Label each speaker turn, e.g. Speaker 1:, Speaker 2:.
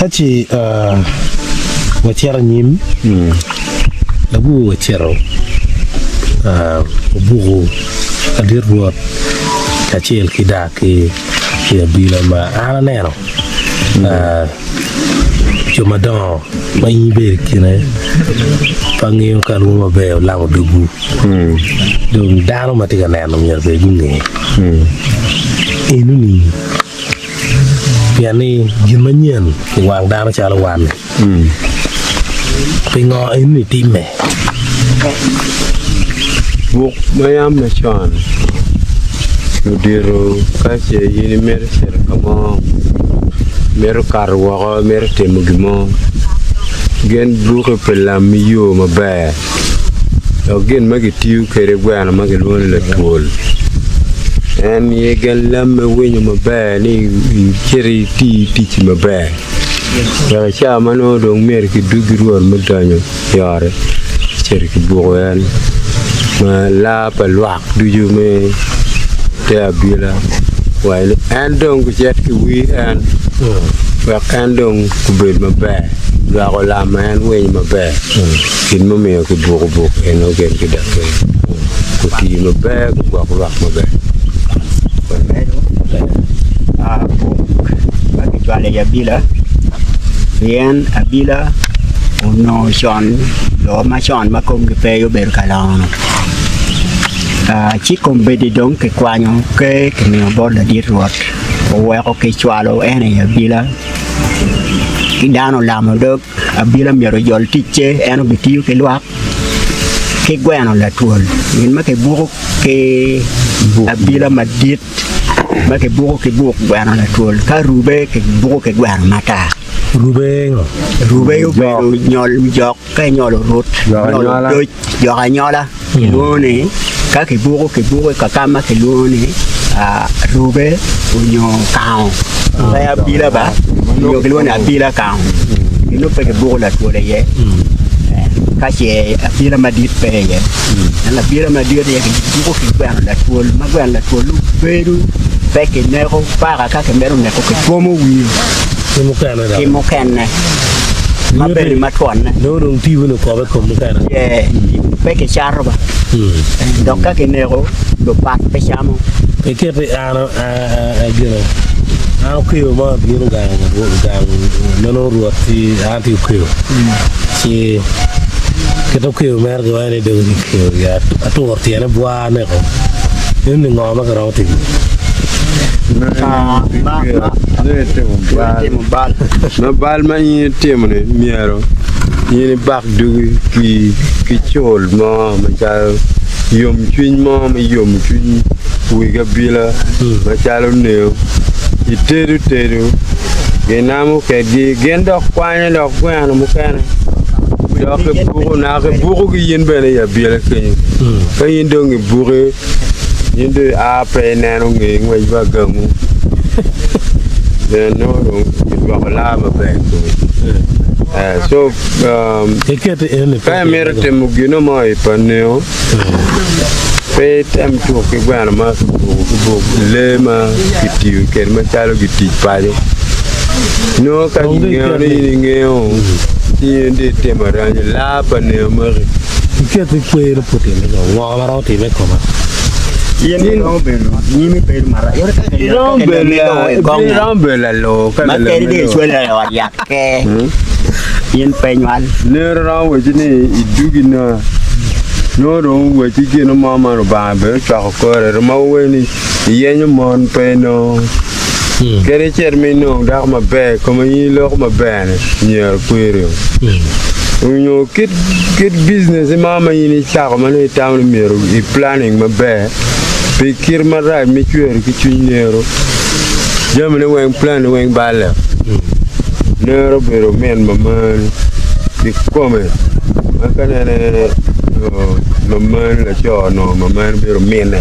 Speaker 1: kachi wachera nyim labu wachero bugu adirruot kachiel kidaki bila ma ana neno cuma dong mai ber kine pangio kalu ma be lango dugu dong dano mati ka neno nyer be gunge inu ni piani gimanyen wang dano chala wan pingo inu ni time
Speaker 2: buk mayam na chan Udiro kasi yini mer ser kamo mer karwa mer temugimo gen buke pelam yo mabe gen magitiu kere gwana magelon la tol en ye gen lam wenyo mabe ni kiri ti mabe ya cha mano do mer ki dugiro madanyo yare ser ki buwen ma la palwak duju me te abila while andong jet ki we and wa andong ku bel mabe la ko la man we mabe kin mo me ku bu eno gen ki da ku ti mabe ku wa mabe
Speaker 3: ba ki twale ya bila bien abila uno shon lo ma shon ma kom ki pe yo ber kalano chỉ còn về đi đông cái quan nhau cái mình bỏ là đi ruột và có cái chualo em này bila cái đàn nó làm được bila mình rồi dọn tít chế em nó bị tiêu cái loạt cái quen nó là thuần nhưng mà cái buộc cái bila mà điết mà cái buộc quen nó là thuần cái rube cái buộc cái quen mà ta rube rồi nhol giọt cái nhol rút rồi giọt nhol là luôn này cái buộc cái cam cái luôn này rube unyo cao saya bila ba unyo cái luôn là bila cao cái lúc cái buộc là tua đấy cái gì bila mà đi về vậy là bila mà đi thì cái buộc cái quen là tua mà quen là tua lúc về luôn về cái này không phải cái mẹ này có cái form gì cái một can này mà bên mà thuần này
Speaker 1: nó đồng tiêu nó có cái không cái này
Speaker 3: về cái char ba donc cái này có được bắt cái cham
Speaker 1: cái phải ano kêu mà biến gang nó ruột thì tiêu kêu chỉ cái đó kêu mer cái này đều kêu ya tuột thì nó bua này không nếu mình ngó mà cái đó thì
Speaker 2: ma bal ma ni temne miero ni bak du ki chol ma cha yom chuin ma yom chuin wi ga bila ma cha lo ne iteru genamu ke di gendo kwanya lo kwanya mu kana do ke buru na ke buru gi yen bene ya bila ke ka yin do ngi buru yin de a pe na no ngi ngwe ba gamu no do la ma be so ka merite mugino mai paneo pe tem tu ke bana ma bu le ma kitiu ke ma chalo kiti pale no ka ni ngeo ti ndi temaranya la paneo ma
Speaker 1: ke te kwere potene no wa ra ti me koma
Speaker 3: ini ni mi per mara yo
Speaker 2: rombe la lo ka
Speaker 3: ma ke di suela wa ya ke yen peñwal
Speaker 2: ne ra wo jini idugina no ro wo ji no mama ro ba be cha ko re ma wo ni yen mon pe no kere termino da ma be comme yi lo ma be ne nyer kuire unyo kit business mama yi ni cha ko ma ne tam mero I planning ma be pikir ma ra mi kuire ki chunyero jamne wen plan wen bala nero bero men maman di come makane maman la cho no maman bero men no